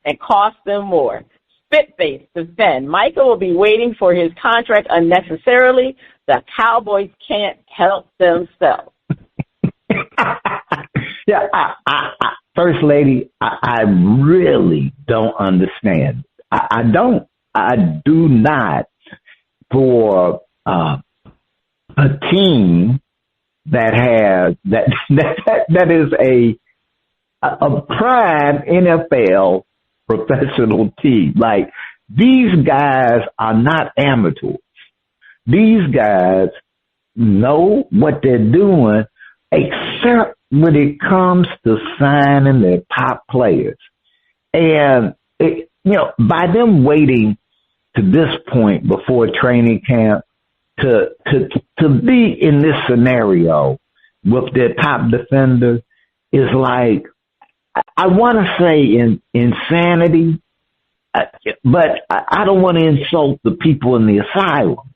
and cost them more. Spitface defend. Micah will be waiting for his contract unnecessarily. The Cowboys can't help themselves. Yeah, First Lady, I really don't understand. I do not for a team that has that is a prime NFL professional team. Like, these guys are not amateurs. These guys know what they're doing, except when it comes to signing their top players. And by them waiting to this point before training camp to be in this scenario with their top defender is like, I want to say insanity, but I don't want to insult the people in the asylums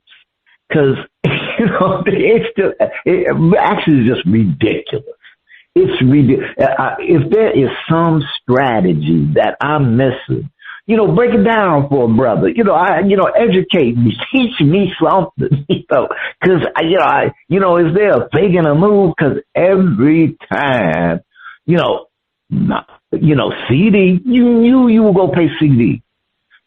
because, it's actually just ridiculous. It's ridiculous. If there is some strategy that I'm missing, break it down for a brother. Educate me, teach me something. Because is there a fake in a move? Because every time, CD, you knew you would go pay CD.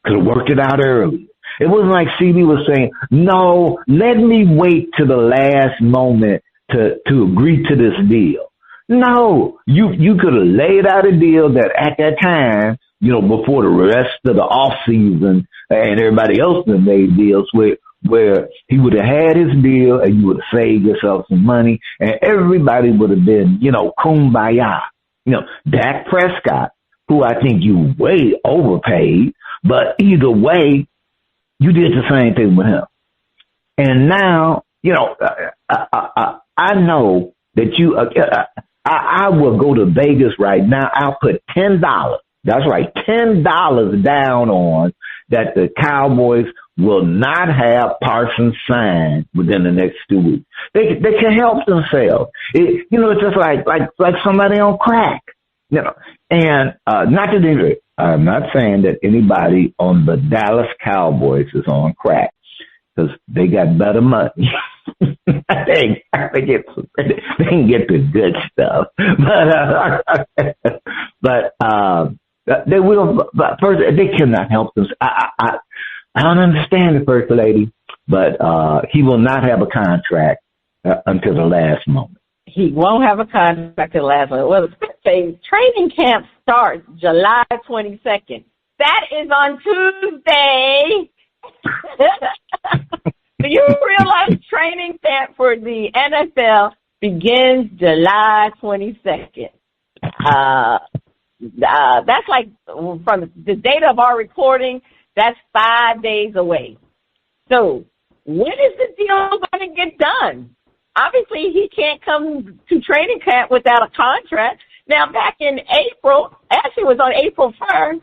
Could have worked it out early. It wasn't like CD was saying, no, let me wait to the last moment to agree to this deal. No, you could have laid out a deal that at that time, before the rest of the off season and everybody else that made deals where he would have had his deal and you would have saved yourself some money and everybody would have been, kumbaya. Dak Prescott, who I think you way overpaid, but either way, you did the same thing with him. And now, I know that I will go to Vegas right now. I'll put $10. That's right, $10 down on that the Cowboys will not have Parsons signed within the next 2 weeks. They can help themselves. It's just like somebody on crack. And not that I'm not saying that anybody on the Dallas Cowboys is on crack because they got better money. they can get the good stuff, but they will. But first, they cannot help them. I don't understand the First Lady, but he will not have a contract until the last moment. He won't have a contract until the last moment. Well, the training camp starts July 22nd. That is on Tuesday. Do you realize training camp for the NFL begins July 22nd? That's like from the date of our recording, that's 5 days away. So when is the deal going to get done? Obviously, he can't come to training camp without a contract. Now, back in April, actually it was on April 1st,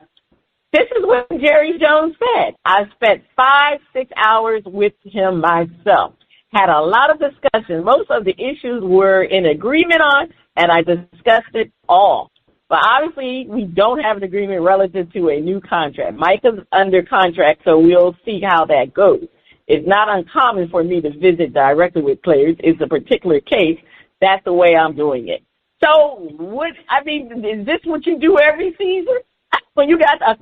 this is what Jerry Jones said. I spent 5-6 hours with him myself. Had a lot of discussion. Most of the issues we're in agreement on, and I discussed it all. But obviously, we don't have an agreement relative to a new contract. Mike is under contract, so we'll see how that goes. It's not uncommon for me to visit directly with players. It's a particular case. That's the way I'm doing it. So, is this what you do every season? When you got a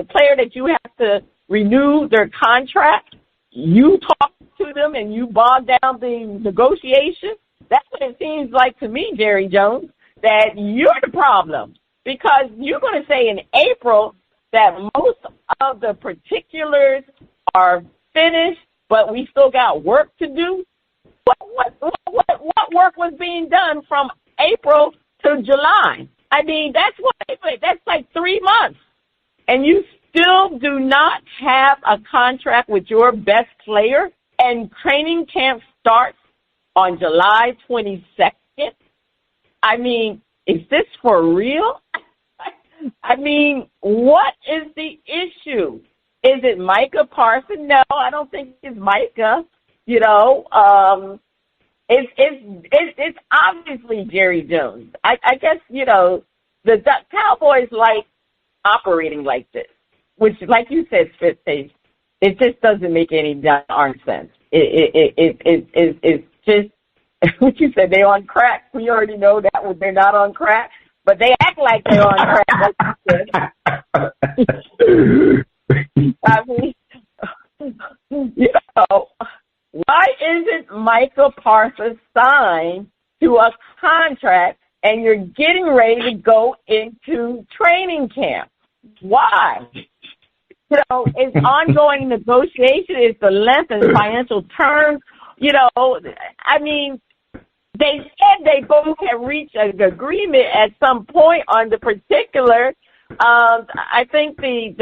player that you have to renew their contract, you talk to them and you bog down the negotiation? That's what it seems like to me, Jerry Jones, that you're the problem. Because you're going to say in April that most of the particulars are finished, but we still got work to do. What work was being done from April to July? I mean, that's like 3 months, and you still do not have a contract with your best player, and training camp starts on July 22nd. I mean, is this for real? I mean, what is the issue? Is it Micah Parsons? No, I don't think it's Micah. It's obviously Jerry Jones. I guess, the Cowboys like operating like this, which, like you said, Spitface, it just doesn't make any darn sense. It's just what you said. They're on crack. We already know that they're not on crack, but they act like they're on crack. Like you said. I mean, why isn't Michael Parsons signed to a contract and you're getting ready to go into training camp? Why? It's ongoing negotiation. It's the length and financial terms. I mean, they said they both have reached an agreement at some point on the particular. I think the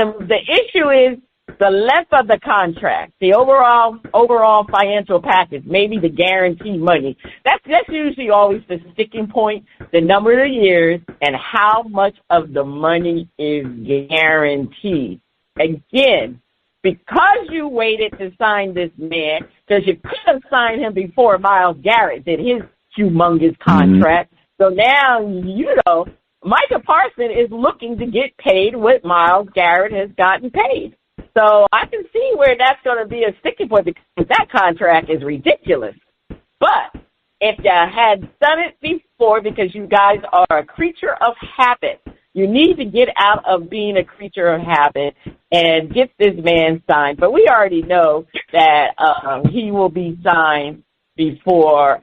issue is the length of the contract, the overall financial package, maybe the guaranteed money. That's usually always the sticking point, the number of years and how much of the money is guaranteed. Again, because you waited to sign this man, because you could have signed him before Myles Garrett did his humongous contract. So now, Micah Parson is looking to get paid what Myles Garrett has gotten paid. So I can see where that's going to be a sticking point because that contract is ridiculous. But if you had done it before, because you guys are a creature of habit, you need to get out of being a creature of habit and get this man signed. But we already know that he will be signed before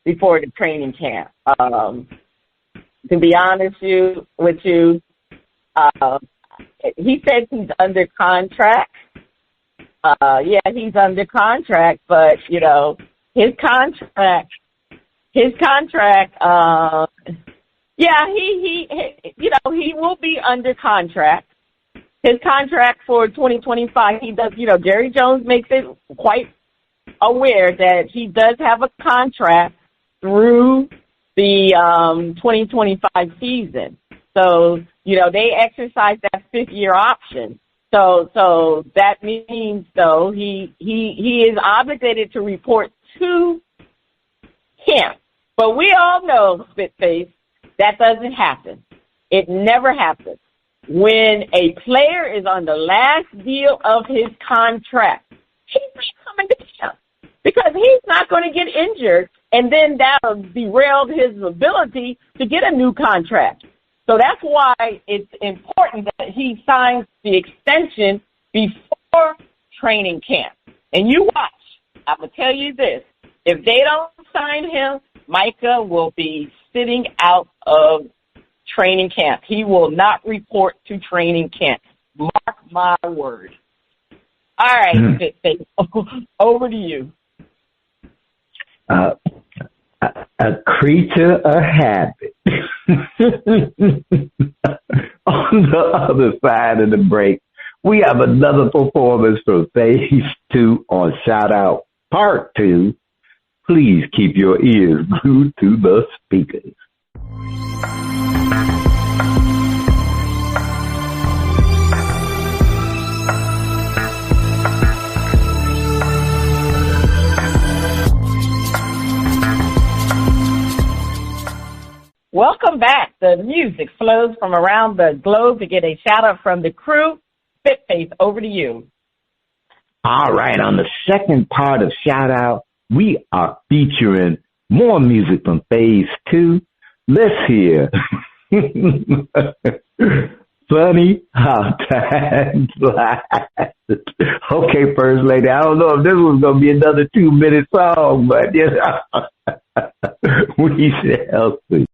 before the training camp. To be honest with you, he said he's under contract. Yeah, he's under contract, but you know, his contract, yeah, he will be under contract. His contract for 2025, he does, you know, Jerry Jones makes it quite aware that he does have a contract through the 2025 season. So, you know, they exercise that 5th-year option. So that means, though, he is obligated to report to him. But we all know, Spitface, that doesn't happen. It never happens. When a player is on the last deal of his contract, he's not coming to camp because he's not going to get injured, and then that'll derail his ability to get a new contract. So that's why it's important that he signs the extension before training camp. And you watch. I'm going to tell you this. If they don't sign him, Micah will be sitting out of training camp. He will not report to training camp. Mark my word. All right, over to you. A creature of habit. On the other side of the break, we have another performance from Phase II on Shout Out Part 2. Please keep your ears glued to the speakers. Welcome back. The music flows from around the globe to get a shout-out from the crew. Spitface, over to you. All right, on the second part of Shout-Out, we are featuring more music from Phase II. Let's hear Funny How Time Flies. Okay, First Lady, I don't know if this was going to be another 2-minute song, but you know, we shall see.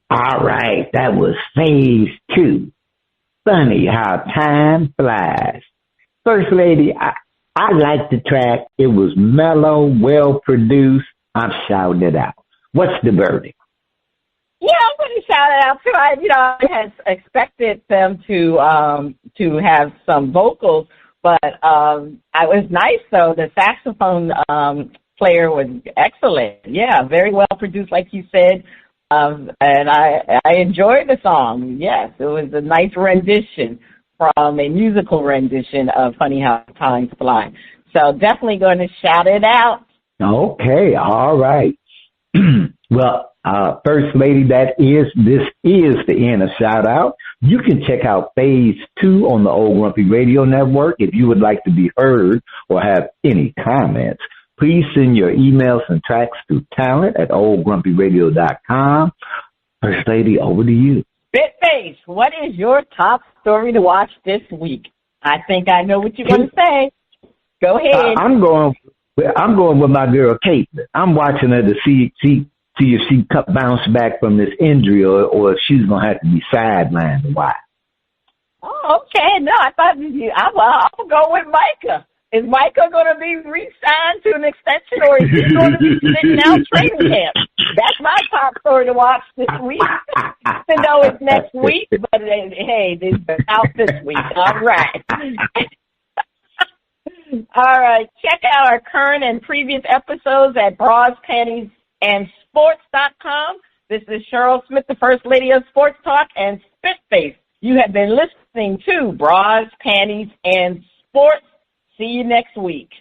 All right, that was Phase II. Funny how time flies. First Lady, I liked the track. It was mellow, well produced. I'm shouting it out. What's the verdict? Yeah, I'm going to shout it out too. I had expected them to have some vocals, but it was nice though. The saxophone player was excellent. Yeah, very well produced, like you said. And I enjoyed the song. Yes, it was a nice rendition from a musical rendition of Funny How Time Flies. So definitely going to shout it out. Okay, all right. Well, First Lady, this is the end of Shout Out. You can check out Phase II on the Old Grumpy Radio Network. If you would like to be heard or have any comments, please send your emails and tracks to talent@oldgrumpyradio.com. First Lady, over to you. Spitface, what is your top story to watch this week? I think I know what you're going to say. Go ahead. I'm going with my girl Kate. I'm watching her to see if she bounce back from this injury or if she's going to have to be sidelined. Why? Oh, okay. No, I thought I'll go with Micah. Is Micah going to be re-signed to an extension, or is he going to be sitting out training camp? That's my top story to watch this week. Even though it's next week, but hey, it's out this week. All right. All right. Check out our current and previous episodes at BrasPantiesAndSports.com. This is Cheryl Smith, the First Lady of Sports Talk, and Spitface. You have been listening to Bras, Panties, and Sports. See you next week.